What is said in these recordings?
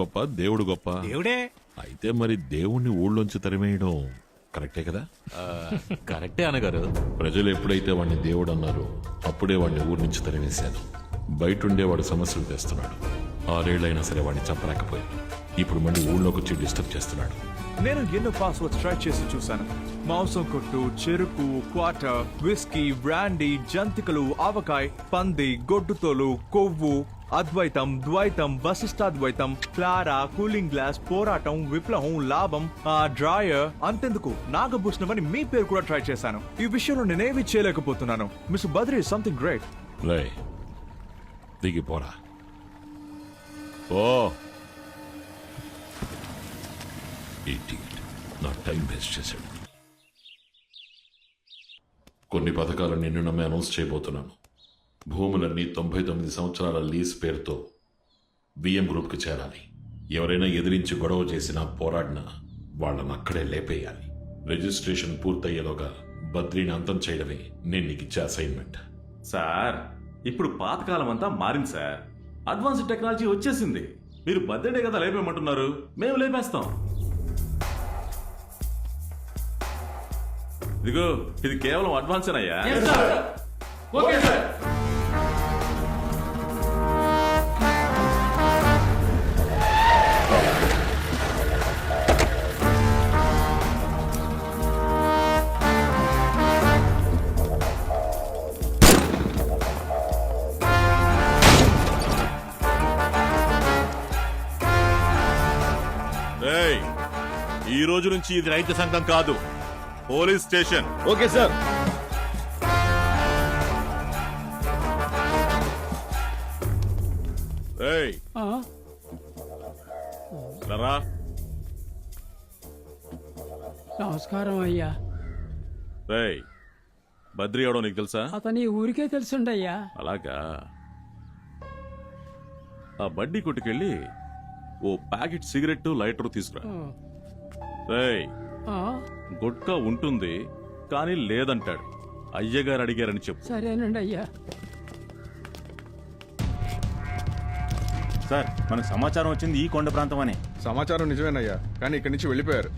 గొప్ప దేవుడు గొప్ప దేవుడే. అయితే మరి దేవుణ్ణి ఊళ్ళోంచి తరిమేయడం కరెక్టే కదా? కరెక్టే అన్నగారు. ప్రజలు ఎప్పుడైతే వాడిని దేవుడు అన్నారో అప్పుడే వాడిని ఊరి నుంచి తరివేశాను. బయటుండే వాడు సమస్యలు తెస్తున్నాడు. 6 ఏళ్ళైనా సరే వాడిని చంపలేకపోయాను. ఇప్పుడు మళ్ళీ ఊళ్ళోకి వచ్చి డిస్టర్బ్ చేస్తున్నాడు. నేను ఎన్నో పాస్వర్డ్స్ ట్రై చేసి చూశాను. మాంసం కొట్టు, చెరుకు, క్వార్టర్, విస్కీ, బ్రాండీ, జంతికలు, ఆవకాయ, పంది, గొడ్డుతోలు, కొవ్వు, అద్వైతం, ద్వైతం, వశిష్టాద్వైతం, క్లారా, కూలింగ్ గ్లాస్, పోరాటం, విప్లవం, లాభం, డ్రాయర్, అంతెందుకు నాగభూషణం అని మీ పేరు కూడా ట్రై చేశాను. ఈ విషయంలో నేనేమి చేయలేకపోతున్నాను. Mr Badri something great. రే దిగిపోరా. ఓ నా టైం వేస్ట్ చేశాడు. కొన్ని పథకాలు నిన్ను నమ్మి అనౌన్స్ చేయబోతున్నాను. భూములన్నీ 99 సంవత్సరాల లీజ్ పేరుతో బిఎం గ్రూప్కి చేరాలి. ఎవరైనా ఎదిరించి గొడవ చేసినా పోరాడినా వాళ్ళని అక్కడే లేపేయాలి. రిజిస్ట్రేషన్ పూర్తయ్యేలోగా బద్రీని అంతం చేయడమే నేను నీకు ఇచ్చే అసైన్మెంట్. సార్, ఇప్పుడు పాతకాలం అంతా మారింది సార్. అడ్వాన్స్డ్ టెక్నాలజీ వచ్చేసింది. మీరు బర్త్డే కదా లేపేయమంటున్నారు, మేము లేపేస్తాం. ఇదిగో ఇది కేవలం అడ్వాన్స్ అయ్యా. ఈ రోజు నుంచి ఇది రైతు సంఘం కాదు, పోలీస్ స్టేషన్. Okay sir. రా. నమస్కారం అయ్యా. బద్రీ ఎవడో నీకు తెలుసా? అతని ఊరికే తెలుసుండయ్యా. అలాగా. ఆ బడ్డీ కొట్టుకెళ్ళి ఓ ప్యాకెట్ సిగరెట్ లైటర్ తీసుకురా. గుట్కా ఉంటుంది కానీ లేదంటాడు. అయ్యగారు అడిగారని చెప్పు. సరేనండి అయ్యా. సార్, మనకు సమాచారం వచ్చింది ఈ కొండ ప్రాంతం అని. సమాచారం నిజమేనయ్యా, కానీ ఇక్కడి నుంచి వెళ్ళిపోయారు.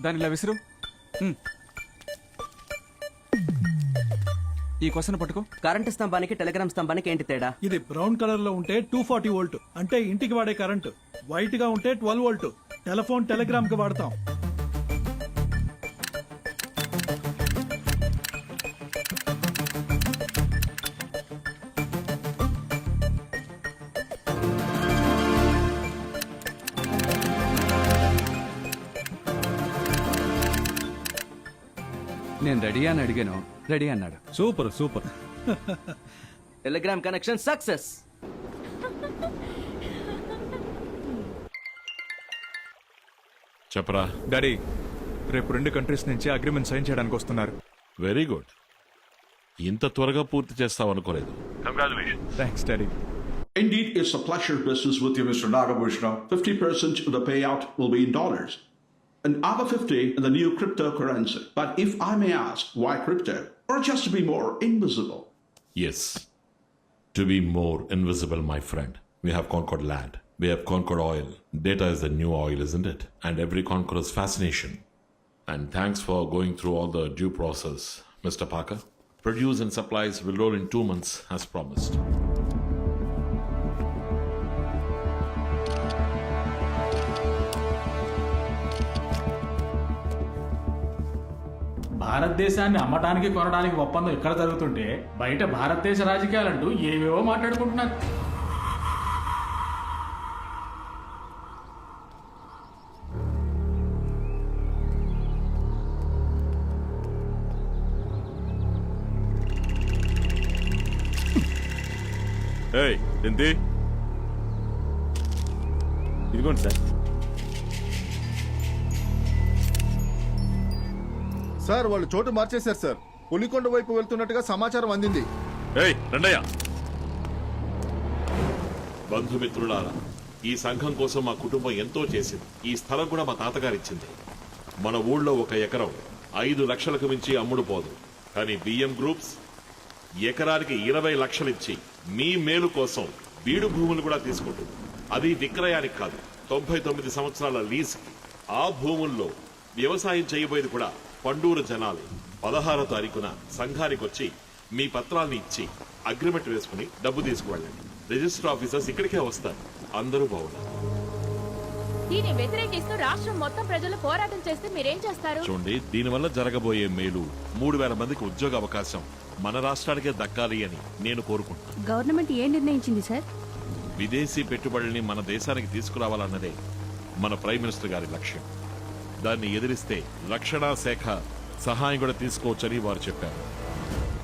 దాని ఇలా విసురు. ఈ క్వశ్చన్ పట్టుకో. కరెంటు స్తంభానికి టెలిగ్రామ్ స్తంభానికి ఏంటి తేడా? ఇది బ్రౌన్ కలర్ లో ఉంటే 240 వోల్ట్ అంటే ఇంటికి వాడే కరెంటు. వైట్ గా ఉంటే 12 వోల్ట్ టెలిఫోన్ టెలిగ్రామ్ కి వాడతాం. నేను రెడీ అని అడిగాను, రెడీ అన్నాడు. Super super. Telegram connection success. చెప్పరా. డాడీ, రేపు 2 కంట్రీస్ నుంచి అగ్రిమెంట్ సైన్ చేయడానికి వస్తున్నారు. Very good. ఇంత త్వరగా పూర్తి చేస్తావనుకోలేదు. Thanks daddy. Indeed, it's a pleasure business with you, Mr. Nagabhushna. 50% of the payout will be in dollars. And other 50 in the new cryptocurrency. But if I may ask, why crypto? Or just to be more invisible? Yes. To be more invisible, my friend. We have conquered land. We have conquered oil. Data is the new oil, isn't it? And every conqueror's fascination. And thanks for going through all the due process, Mr. Parker. Produce and supplies will roll in 2 months as promised. భారతదేశాన్ని అమ్మటానికి కొనడానికి ఒప్పందం ఇక్కడ జరుగుతుంటే బయట భారతదేశ రాజకీయాలంటూ ఏవేవో మాట్లాడుకుంటున్నారు. ఇదిగోండి సార్. సార్, వాళ్ళు చోటు మార్చేశారు సార్. పులికొండ వైపు వెళ్తున్నట్టుగా సమాచారం అందింది. రండయ్యా. బంధుమిత్రులారా, ఈ సంఘం కోసం మా కుటుంబం ఎంతో చేసింది. ఈ స్థలం కూడా మా తాతగారు ఇచ్చింది. మన ఊళ్ళో ఒక ఎకరం 5 లక్షలకు మించి అమ్ముడు పోదు. కానీ బియ్యం గ్రూప్స్ ఎకరానికి 20 లక్షలిచ్చి మీ మేలు కోసం బీడు భూములు కూడా తీసుకుంటుంది. అది విక్రయానికి కాదు, 99 సంవత్సరాల లీజుకి. ఆ భూముల్లో వ్యవసాయం చేయబోయేది కూడా పండూరు జనాలే. 16వ తారీఖున సంఘానికి వచ్చి మీ పత్రాల్ని ఇచ్చి అగ్రిమెంట్ వేసుకుని డబ్బు తీసుకువెళ్ళండి. రిజిస్టర్ ఆఫీసర్స్ ఇక్కడికే వస్తారు. అందరూ బాగున్నారు. దీన్ని వ్యతిరేకిస్తూ రాష్ట్రం మొత్తం ప్రజలు పోరాటం చేస్తే మీరేం చేస్తారు? చూడండి, దీనివల్ల జరగబోయే మేలు 3000 మందికి ఉద్యోగ అవకాశం మన రాష్ట్రానికే దక్కాలి అని నేను కోరుకుంటున్నాను. గవర్నమెంట్ ఏం నిర్ణయించింది సార్? విదేశీ పెట్టుబడుల్ని మన దేశానికి తీసుకురావాలన్నదే మన ప్రైమ్ మినిస్టర్ గారి లక్ష్యం. దాన్ని ఎదిరిస్తే రక్షణ శాఖ సహాయం కూడా తీసుకోవచ్చని వారు చెప్పారు.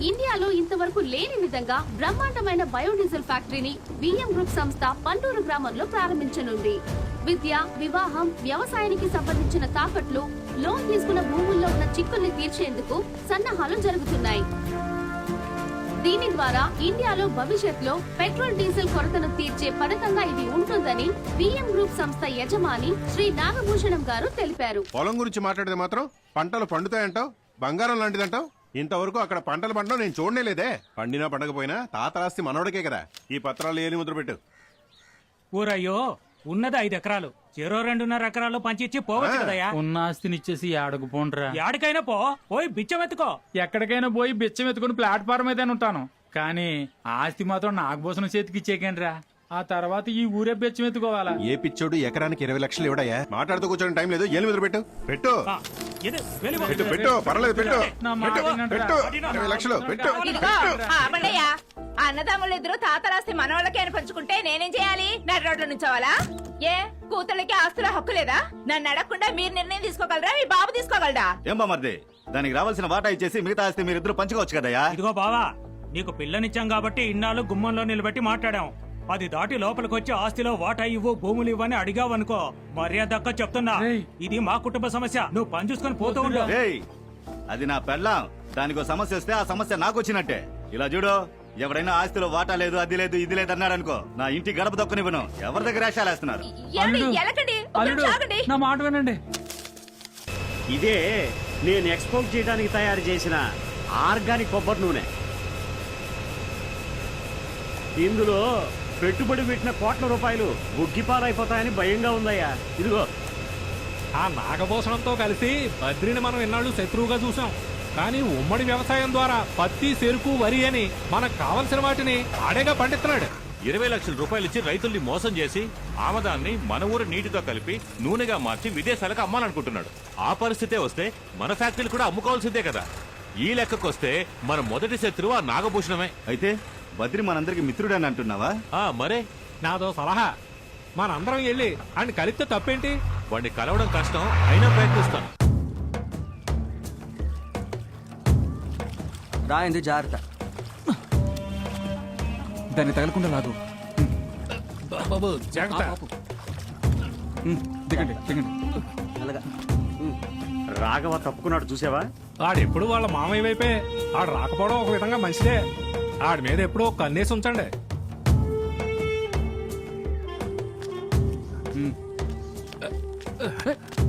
ఇండియాలో ఇంతవరకు లేని విధంగా బ్రహ్మాండమైన బయోడీజిల్ ఫ్యాక్టరీని బియ్యం గ్రూప్ సంస్థ పండూరు గ్రామంలో ప్రారంభించనుంది. విద్య, వివాహం, వ్యవసాయానికి సంబంధించిన తాకట్లు, లోన్ తీసుకున్న భూముల్లో ఉన్న చిక్కుల్ని తీర్చేందుకు సన్నాహాలు జరుగుతున్నాయి. దీని ద్వారా ఇండియాలో భవిష్యత్తులో పెట్రోల్, డీజిల్ కొరతను తీర్చే పథకంగా ఇది ఉంటుందని బియ్యం గ్రూప్ సంస్థ యజమాని శ్రీ నాగభూషణం గారు తెలిపారు. పొలం గురించి మాట్లాడితే మాత్రం పంటలు పండుతాయంటావు, బంగారం లాంటిదంటావు. ఇంతవరకు అక్కడ పంటలు పండడం నేను చూడనే లేదే. పండినా పండకపోయినా తాత ఆస్తి మనవడికే కదా. ఈ పత్రాలు ఏని ముద్ర పెట్టు. ఊరయ్యో, ఉన్నది 5 ఎకరాలు, చెరో 2.5 ఎకరాలు పంచిచ్చి పోవచ్చు కదయ్యా. ఉన్న ఆస్తినిచ్చేసి ఆడకు పోండ్రా. యాడికైనా పోయి బిచ్చం ఎత్తుకో. ఎక్కడికైనా పోయి బిచ్చం ఎత్తుకుని ప్లాట్ఫారం అయితే ఉంటాను, కానీ ఆస్తి మాత్రం నాగభూషణం చేతికి ఇచ్చేకేంట్రా. ఆ తర్వాత ఈ ఊరే బిచ్చం ఎత్తుకోవాలా? ఏ పిచ్చోడు ఎకరానికి 20 లక్షలు ఇవ్వడయ్యా? మాట్లాడుతూ కూర్చొని టైం లేదు. ఏలు ముద్ర పెట్టు. పెట్టు పెట్టు పెట్టు, పర్లేదు పెట్టు. నా మాట పెట్టు వినండిరా. పెట్టు 20 లక్షలు పెట్టు. అన్నదమ్ములు ఇద్దరు తాతరాస్తి మనవాళ్ళకి అని పంచుకుంటే నేనేం చేయాలి? నడి రోడ్ల నుంచోవాలా? ఏ కూతుళ్ళకి ఆస్తుల హక్కు లేదా? నన్ను అడగకుండా మీరు నిర్ణయం తీసుకోగలరా? మీ బాబు తీసుకోగలరా? ఏం బామర్ది, దానికి రావాల్సిన వాటా ఇచ్చేసి మిగతా ఆస్తి మీరిద్దరు పంచుకోవచ్చు కదయ్యా. ఇదిగో బావా, నీకు పిల్లనిచ్చాం కాబట్టి ఇన్నాళ్ళు గుమ్మంలో నిలబెట్టి మాట్లాడాం. అది దాటి లోపలికొచ్చి ఆస్తిలో వాటా ఇవ్వు, భూములు ఇవ్వని అడిగావనుకో మర్యాద చెప్తున్నా. ఇది మా కుటుంబ సమస్య, నువ్వు పని చూసుకొని పోతూ ఉండు. అది నా పెళ్ళాం, దానికో సమస్య వస్తే ఆ సమస్య నాకు వచ్చినట్టే. ఇలా చూడు, ఎవరైనా ఆస్తిలో వాటా లేదు, అది లేదు, ఇది లేదు అన్నాడు అనుకో, నా ఇంటి గడప దొక్కనివ్వను. ఎవరి దగ్గర వేషాలేస్తున్నారు? నా మాట వినండి. ఇదే నేను ఎక్స్పోర్ట్ చేయడానికి తయారు చేసిన ఆర్గానిక్ కొబ్బరి నూనె. ఇందులో పెట్టుబడి పెట్టిన కోట్ల రూపాయలు బుగ్గిపాలైపోతాయని భయంగా ఉందయ్యా. ఇదిగో, ఆ నాగభూషణంతో కలిసి బద్రిని మనం ఎన్నాళ్ళు శత్రువుగా చూసాం. కానీ ఉమ్మడి వ్యవసాయం ద్వారా పత్తి, చెరుకు, వరి అని మనకు కావలసిన వాటిని ఆడేగా పండిస్తున్నాడు. 20 లక్షల రూపాయలు ఇచ్చి రైతుల్ని మోసం చేసి ఆమదాన్ని మన ఊరు నీటితో కలిపి నూనెగా మార్చి విదేశాలకు అమ్మాలనుకుంటున్నాడు. ఆ పరిస్థితే వస్తే మన ఫ్యాక్టరీలు కూడా అమ్ముకోవాల్సిందే కదా. ఈ లెక్కకొస్తే మన మొదటి శత్రువు ఆ నాగభూషణమే. అయితే బద్రి మనందరికి మిత్రుడని అంటున్నావా? మరే, నాదో సలహా, మనందరం వెళ్ళి ఆయన కలిస్తే తప్పేంటి? వాడిని కలవడం కష్టం, అయినా ప్రయత్నిస్తాను. రాయింది జాగ్రత్త. దాన్ని తగలకుండా లాగు. దిగండి దిగండి. అలాగా. రాఘవ తప్పుకున్నాడు చూసావా? ఆడెప్పుడు వాళ్ళ మామయ్య వైపే. ఆడు రాకపోవడం ఒక విధంగా మంచిదే. ఆడి మీద ఎప్పుడో కన్నేసి ఉంచండి.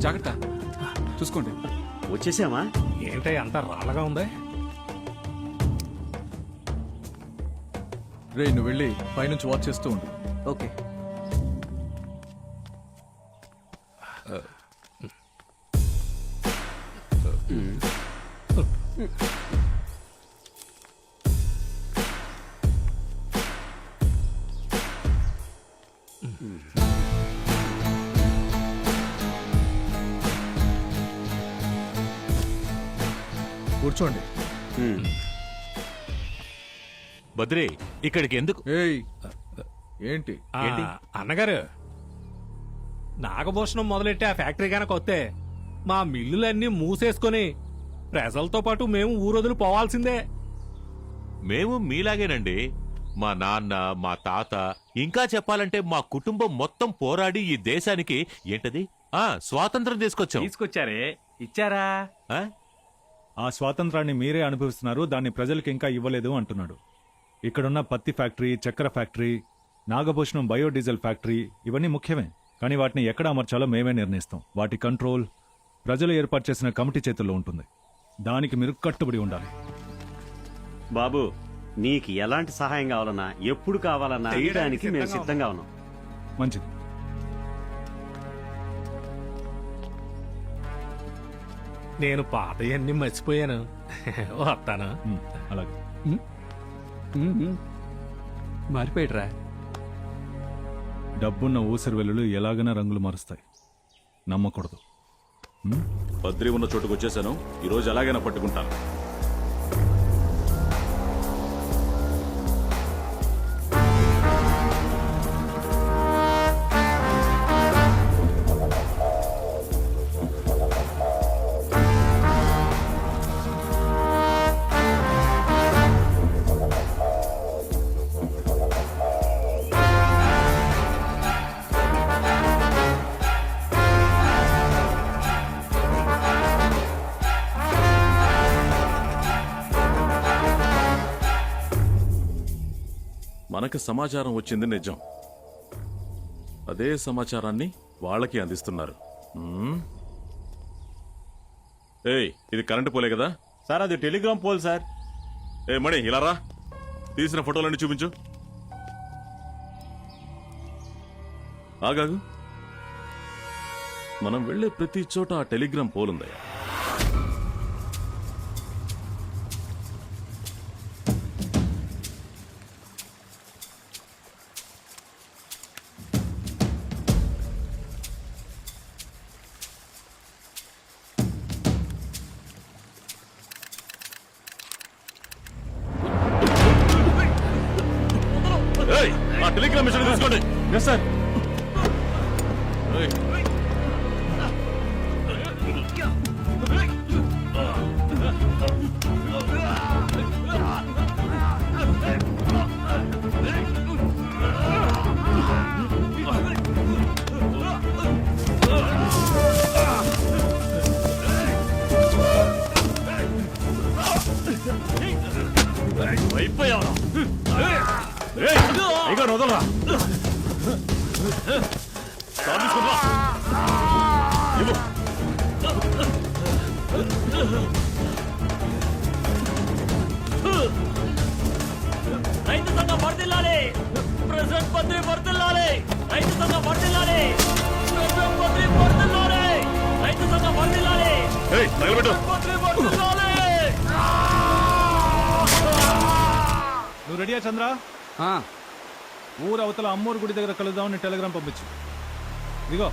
జాగ్రత్త, చూసుకోండి. వచ్చేసామా? ఏంటో అంత రాళ్ళగా ఉంది. రే, నువ్వు వెళ్ళి పైనుంచి వాచ్ చేస్తూ ఉండు. ఓకే. కూర్చోండి. బద్రి, ఇక్కడికి ఎందుకు? ఏయ్, ఏంటి? అన్నగారు, నాగభూషణం మొదలెట్టి ఆ ఫ్యాక్టరీ కనుక వస్తే మా మిల్లులన్నీ మూసేసుకొని ప్రజలతో పాటు మేము ఊరొదులు పోవాల్సిందే. మేము మీలాగేనండి. మా నాన్న, మా తాత, ఇంకా చెప్పాలంటే మా కుటుంబం మొత్తం పోరాడి ఈ దేశానికి ఏంటది స్వాతంత్రం తీసుకొచ్చారే, ఇచ్చారా? ఆ స్వాతంత్రాన్ని మీరే అనుభవిస్తున్నారు, దాన్ని ప్రజలకు ఇంకా ఇవ్వలేదు అంటున్నాడు. ఇక్కడున్న పత్తి ఫ్యాక్టరీ, చక్కెర ఫ్యాక్టరీ, నాగభూషణం బయోడీజిల్ ఫ్యాక్టరీ ఇవన్నీ ముఖ్యమే, కానీ వాటిని ఎక్కడ అమర్చాలో మేమే నిర్ణయిస్తాం. వాటి కంట్రోల్ ప్రజలు ఏర్పాటు చేసిన కమిటీ చేతుల్లో ఉంటుంది. దానికి మీరు కట్టుబడి ఉండాలి. బాబు, నీకు ఎలాంటి సహాయం కావాలన్నా ఎప్పుడు కావాలన్నా చేయడానికి మేము సిద్ధంగా ఉన్నాం. మంచిది. నేను పాతయన్నీ మర్చిపోయాను. వస్తాను. అలాగే. మారిపోయాడురా. డబ్బున్న ఊసరి వెల్లులు ఎలాగైనా రంగులు మారుస్తాయి, నమ్మకూడదు. బద్రి ఉన్న చోటుకు వచ్చేసాను. ఈరోజు ఎలాగైనా పట్టుకుంటాను. మనకు సమాచారం వచ్చింది నిజం. అదే సమాచారాన్ని వాళ్ళకి అందిస్తున్నారు. ఏయ్, ఇది కరెంటు పోలే కదా సార్? అది టెలిగ్రామ్ పోల్ సార్. ఏ మణి, ఇలా రా. తీసిన ఫోటోలన్నీ చూపించు. ఆగాగు. మనం వెళ్లే ప్రతి చోట ఆ టెలిగ్రామ్ పోల్ ఉందయ్యా. ఆ టెలిగ్రామ్ మిషన్ తీసుకోండి. సార్, అయిపోయావా? వదలరా. రైతు సంఘం వర్ధిల్లాలి. ప్రెసిడెంట్ పత్రి వర్ధిల్లాలి. రైతు సంఘం వర్ధిల్లాలి. ప్రెసిడెంట్ పత్రి వర్ధిల్లాలి. రైతు సంఘం వర్ధిల్లాలి. పత్రి వర్ధిల్లాలి. నువ్వు రెడీయా చంద్ర? ఊరు అవతల అమ్మోరు గుడి దగ్గర కలుద్దామని టెలిగ్రామ్ పంపించు. ఇదిగో.